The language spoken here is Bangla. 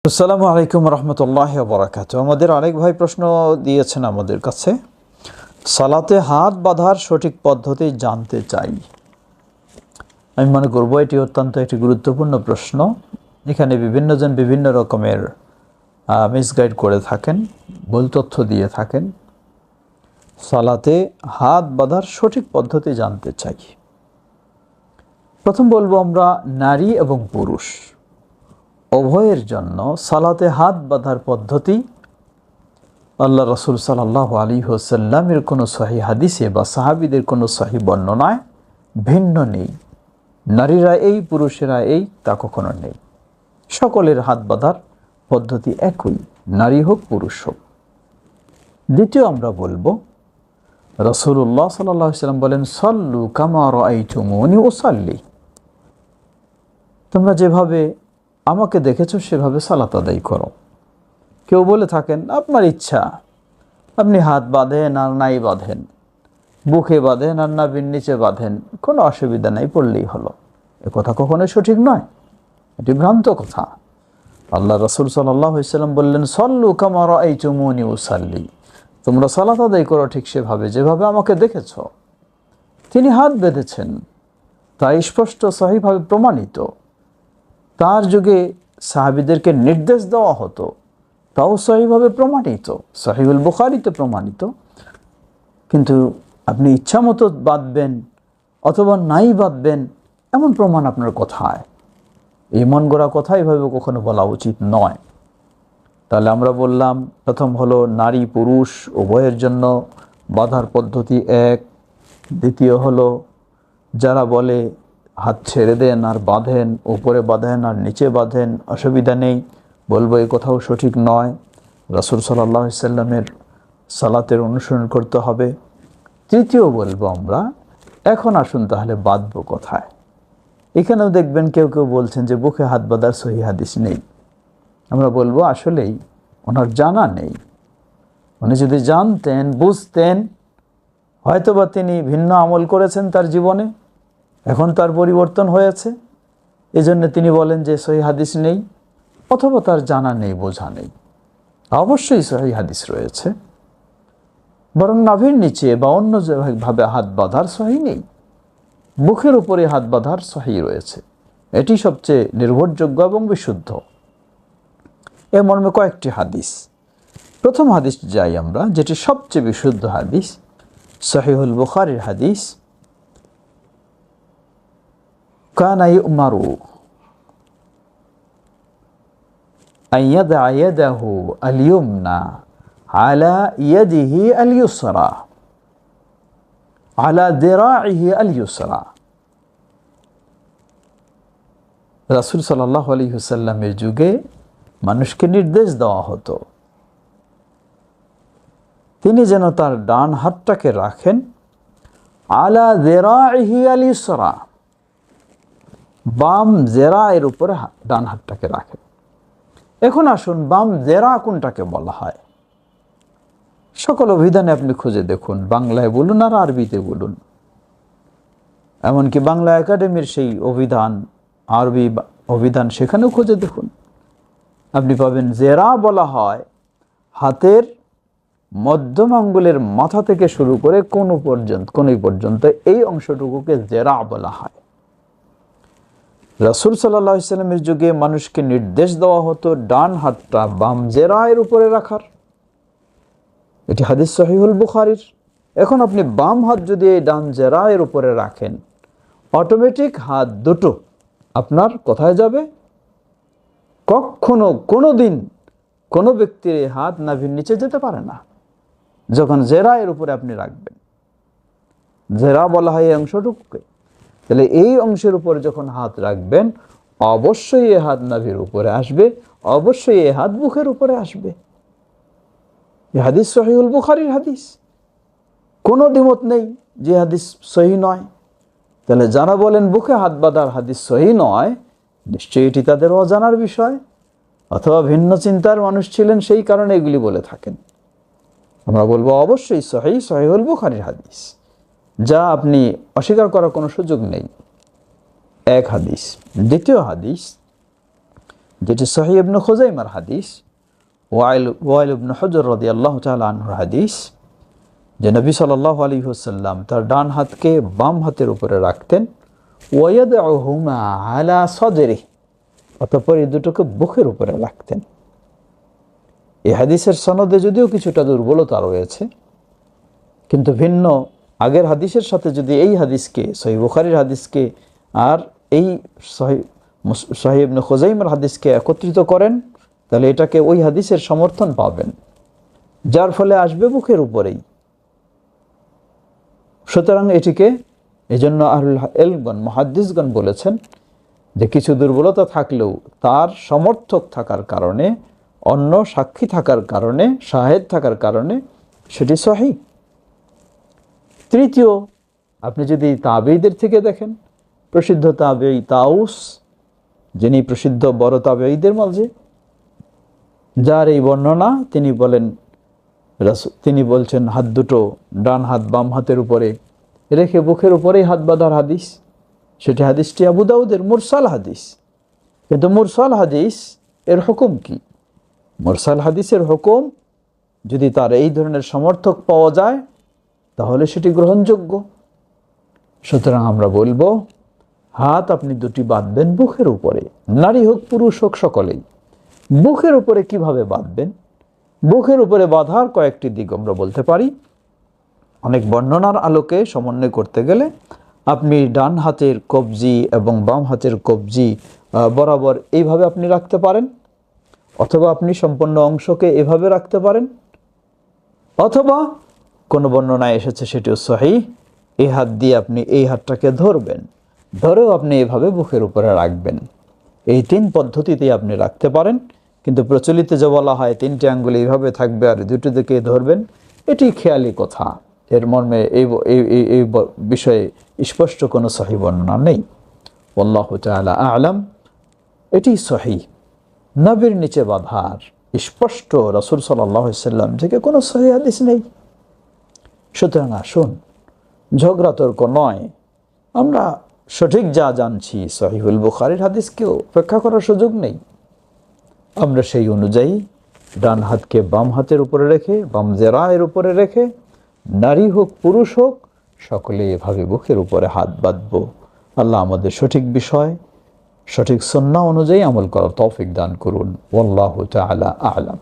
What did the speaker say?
আসসালামু আলাইকুম রহমতুল্লাহি ওয়া বারাকাতুহু। আমাদের অনেক ভাই প্রশ্ন দিয়েছেন আমাদের কাছে, সালাতে হাত বাঁধার সঠিক পদ্ধতি জানতে চাই। আমি মনে করব এটি অত্যন্ত একটি গুরুত্বপূর্ণ প্রশ্ন। এখানে বিভিন্নজন বিভিন্ন রকমের মিসগাইড করে থাকেন, ভুল তথ্য দিয়ে থাকেন। সালাতে হাত বাঁধার সঠিক পদ্ধতি জানতে চাই। প্রথম বলবো, আমরা নারী এবং পুরুষ উভয়ের জন্য সালাতে হাত বাঁধার পদ্ধতি আল্লাহ রসুল সাল্লাল্লাহু আলাইহি ওয়াসাল্লামের কোনো সহিহ হাদিসে বা সাহাবীদের কোনো সহিহ বর্ণনায় ভিন্ন নেই। নারীরা এই, পুরুষেরা এই, তা কখনো নেই। সকলের হাত বাঁধার পদ্ধতি একই, নারী হোক পুরুষ হোক। দ্বিতীয় আমরা বলবো, রাসূলুল্লাহ সাল্লাল্লাহু আলাইহি ওয়াসাল্লাম বলেন, সল্লু কামা রাআইতুমুনি উসাল্লি। তোমরা যেভাবে আমাকে দেখেছো সেভাবে সালাত আদায় করো। কেউ বলে থাকেন, আপনার ইচ্ছা, আপনি হাত বাঁধেন আর নাই বাঁধেন, বুকে বাঁধেন আর নাভির নিচে বাঁধেন, কোনো অসুবিধা নাই, পড়লেই হলো। এ কথা কখনোই সঠিক নয়, এটি ভ্রান্ত কথা। আল্লাহ রাসূল সাল্লাল্লাহু আলাইহি ওয়াসাল্লাম বললেন, সল্লু কামা রাআইতুমুনি উসাল্লি। তোমরা সালাত আদায় করো ঠিক সেভাবে যেভাবে আমাকে দেখেছ। তিনি হাত বেঁধেছেন, তাই স্পষ্ট সহিভাবে প্রমাণিত। তার যুগে সাহাবীদেরকে নির্দেশ দেওয়া হতো, তাও সহিভাবে প্রমাণিত, সহিহুল বুখারীতে প্রমাণিত। কিন্তু আপনি ইচ্ছা মতো বাঁধবেন অথবা নাই বাঁধবেন, এমন প্রমাণ আপনার কোথায়? এই মন গড়া কথা এভাবে কখনো বলা উচিত নয়। তাহলে আমরা বললাম, প্রথম হলো নারী পুরুষ উভয়ের জন্য বাঁধার পদ্ধতি এক। দ্বিতীয় হলো, যারা বলে হাত ছেড়ে দেন আর বাঁধেন, উপরে বাঁধেন আর নিচে বাঁধেন, অসুবিধা নেই, বলবো এই কথাও সঠিক নয়। রাসূল সাল্লাল্লাহু আলাইহি ওয়াসাল্লামের সালাতের অনুসরণ করতে হবে। তৃতীয় বলবো আমরা, এখন আসুন তাহলে বাঁধবো কোথায়? এখানেও দেখবেন কেউ কেউ বলছেন যে বুকে হাত বাঁধার সহিহ হাদিস নেই। আমরা বলবো আসলেই ওনার জানা নেই। উনি যদি জানতেন, বুঝতেন, হয়তোবা তিনি ভিন্ন আমল করেছেন তার জীবনে, এখন তার পরিবর্তন হয়েছে, এজন্য তিনি বলেন যে সহিহ হাদিস নেই, অথবা তার জানা নেই, বোঝা নেই। অবশ্যই সহিহ হাদিস রয়েছে, বরং নাভির নিচে বা অন্য ভাবে হাত বাঁধার সহিহ নেই, বুকের উপরে হাত বাঁধার সহিহ রয়েছে। এটি সবচেয়ে নির্ভরযোগ্য এবং বিশুদ্ধ। এ মর্মে কয়েকটি হাদিস। প্রথম হাদিস যাই আমরা, যেটি সবচেয়ে বিশুদ্ধ হাদিস, সহিহুল বুখারীর হাদিস। কানা ইউমারু আন ইয়াদা ইয়াদাহু আল ইয়ুমনা আলা ইয়াদিহি আল ইউসরা আলা দিরাইহি আল ইউসরা। রাসূল সাল্লাল্লাহু আলাইহি ওয়াসাল্লামের যুগে মানুষকে নির্দেশ দেওয়া হতো, তিনি যেন তার ডান হাতটাকে রাখেন আলা দিরাইহি আল ইউসরা, বাম জেরায়ের উপরে ডান হাতটাকে রাখেন। এখন আসুন, বাম জেরা কোনটাকে বলা হয়? সকল অভিধানে আপনি খুঁজে দেখুন, বাংলায় বলুন আর আরবিতে বলুন, এমনকি বাংলা একাডেমির সেই অভিধান, আরবি অভিধান, সেখানেও খুঁজে দেখুন, আপনি পাবেন জেরা বলা হয় হাতের মধ্যম আঙ্গুলের মাথা থেকে শুরু করে কোনই পর্যন্ত এই অংশটুকুকে জেরা বলা হয়। রাসূল সাল্লাল্লাহু আলাইহি ওয়াসাল্লামের যুগে মানুষকে নির্দেশ দেওয়া হতো ডান হাতটা বাম জেরায়ের উপরে রাখার। এটি হাদিস সহিহুল বুখারীর। এখন আপনি বাম হাত যদি এই ডান জেরায়ের উপরে রাখেন, অটোমেটিক হাত দুটো আপনার কোথায় যাবে? কখনো কোনোদিন কোনো ব্যক্তির এই হাত নাভির নিচে যেতে পারে না যখন জেরায়ের উপরে আপনি রাখবেন। জেরা বলা হয় এই অংশটুকুকে। তাহলে এই অংশের উপরে যখন হাত রাখবেন, অবশ্যই এই হাত নাভির উপরে আসবে, অবশ্যই এই হাত বুকের উপরে আসবে। এই হাদিস সহিহুল বুখারীর হাদিস, কোনো দ্বিমত নেই যে হাদিস সহিহ নয়। তাহলে যারা বলেন বুকে হাত বাঁধার হাদিস সহিহ নয়, নিশ্চয়ই এটি তাদের অজানার বিষয়, অথবা ভিন্ন চিন্তার মানুষ ছিলেন, সেই কারণে এগুলি বলে থাকেন। আমরা বলবো অবশ্যই সহিহুল বুখারীর হাদিস, যা আপনি অস্বীকার করার কোনো সুযোগ নেই। এক হাদিস। দ্বিতীয় হাদিস, যেটি সহিহ ইবনে খুজাইমার হাদিস, ওয়াইল ইবনে হুজর রাদিয়াল্লাহু তাআলা আনহুর হাদিস, যে নবী সাল্লাল্লাহু আলাইহি ওয়াসাল্লাম তার ডান হাতকে বাম হাতের উপরে রাখতেন, ওয়ায়াদউহুমা আলা সাদরিহি, অতঃপর এই দুটোকে বুকের উপরে রাখতেন। এই হাদিসের সনদে যদিও কিছুটা দুর্বলতা রয়েছে, কিন্তু ভিন্ন আগের হাদিসের সাথে যদি এই হাদিসকে, সহিহ বুখারীর হাদিসকে আর এই সহিহ ইবনে খুজাইমার হাদিসকে একত্রিত করেন, তাহলে এটাকে ওই হাদিসের সমর্থন পাবেন, যার ফলে আসবে বুকের উপরেই। সুতরাং এটিকে, এজন্য আহলুল ইলমগণ, মুহাদ্দিসগণ বলেছেন যে কিছু দুর্বলতা থাকলেও তার সমর্থক থাকার কারণে, অন্য সাক্ষী থাকার কারণে, শাহেদ থাকার কারণে সেটি সহিহ। তৃতীয়, আপনি যদি তাবেঈদের থেকে দেখেন, প্রসিদ্ধ তাবেঈ তাউস, যিনি প্রসিদ্ধ বড় তাবেঈদের মাঝে, যার এই বর্ণনা, তিনি বলছেন হাত দুটো, ডান হাত বাম হাতের উপরে রেখে বুকের উপরেই হাত বাঁধার হাদিস। সেটি হাদিসটি আবু দাউদের মুরসাল হাদিস। কিন্তু মুরসাল হাদিস এর হুকুম কি? মুরসাল হাদিসের হুকুম, যদি তার এই ধরনের সমর্থক পাওয়া যায় তাহলে সেটি গ্রহণযোগ্য। সুতরাং আমরা বলবো, হাত আপনি দুটি বাঁধবেন বুকের উপরে, নারী হোক পুরুষ হোক সকলেই। বুকের উপরে কিভাবে বাঁধবেন? বুকের উপরে বাঁধার কয়েকটি দিক আমরা বলতে পারি। অনেক বর্ণনার আলোকে সমন্বয় করতে গেলে আপনি ডান হাতের কবজি এবং বাম হাতের কবজি বরাবর এইভাবে আপনি রাখতে পারেন, অথবা আপনি সম্পূর্ণ অংশকে এভাবে রাখতে পারেন, অথবা কোনো বর্ণনায় এসেছে সেটিও সহিহ, এই হাত দিয়ে আপনি এই হাতটাকে ধরবেন, ধরেও আপনি এভাবে বুকের উপরে রাখবেন। এই তিন পদ্ধতিতেই আপনি রাখতে পারেন। কিন্তু প্রচলিত যে বলা হয় তিনটি আঙ্গুল এইভাবে থাকবে আর দুটো দিকে ধরবেন, এটি খেয়ালি কথা। এর মর্মে এই বিষয়ে স্পষ্ট কোনো সহিহ বর্ণনা নেই। আল্লাহু তাআলা আ'লাম। এটি সহিহ। নবীর নিচে বাঁধার স্পষ্ট রাসূল সাল্লাল্লাহু আলাইহি ওয়াসাল্লাম থেকে কোনো সহিহ হাদিস নেই। সুতরাং আসুন, ঝগড়া তর্ক নয়, আমরা সঠিক যা জানছি সহিহুল বুখারীর হাদিসকেও উপেক্ষা করার সুযোগ নেই। আমরা সেই অনুযায়ী ডান হাতকে বাম হাতের উপরে রেখে, বাম জেরায়ের উপরে রেখে, নারী হোক পুরুষ হোক সকলে এভাবে বুকের উপরে হাত বাঁধব। আল্লাহ আমাদের সঠিক বিষয়, সঠিক সুন্নাহ অনুযায়ী আমল করার তৌফিক দান করুন। আল্লাহু তাআলা আ'লাম।